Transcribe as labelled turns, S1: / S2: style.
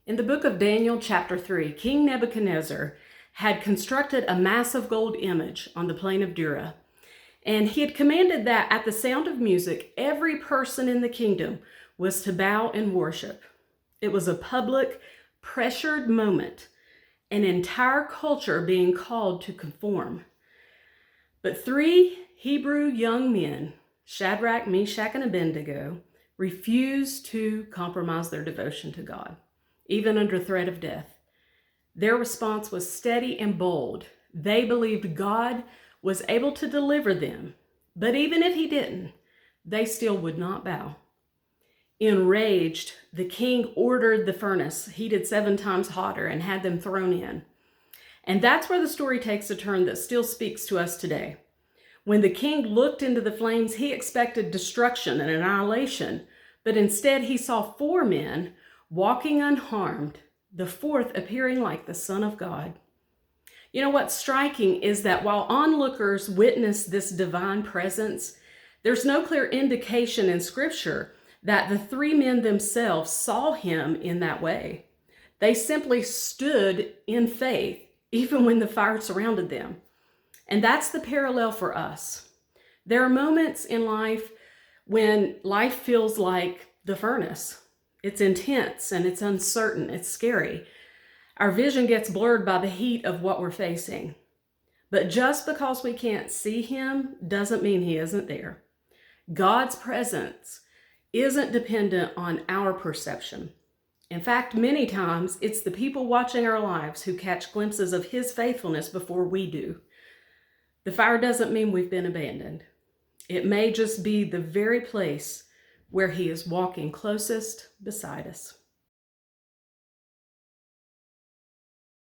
S1: In the book of Daniel, chapter 3, King Nebuchadnezzar had constructed a massive gold image on the plain of Dura, and he had commanded that at the sound of music, every person in the kingdom was to bow and worship. It was a public, pressured moment, an entire culture being called to conform. But three Hebrew young men, Shadrach, Meshach, and Abednego, refused to compromise their devotion to God, even under threat of death. Their response was steady and bold. They believed God was able to deliver them, but even if he didn't, they still would not bow. Enraged, the king ordered the furnace heated 7 times hotter and had them thrown in. And that's where the story takes a turn that still speaks to us today. When the king looked into the flames, he expected destruction and annihilation, but instead he saw 4 men walking unharmed, the 4th appearing like the Son of God. You know what's striking is that while onlookers witness this divine presence, there's no clear indication in Scripture that the 3 men themselves saw him in that way. They simply stood in faith, even when the fire surrounded them. And that's the parallel for us. There are moments in life when life feels like the furnace. It's intense and it's uncertain, it's scary. Our vision gets blurred by the heat of what we're facing. But just because we can't see him doesn't mean he isn't there. God's presence isn't dependent on our perception. In fact, many times it's the people watching our lives who catch glimpses of his faithfulness before we do. The fire doesn't mean we've been abandoned. It may just be the very place where he is walking closest beside us.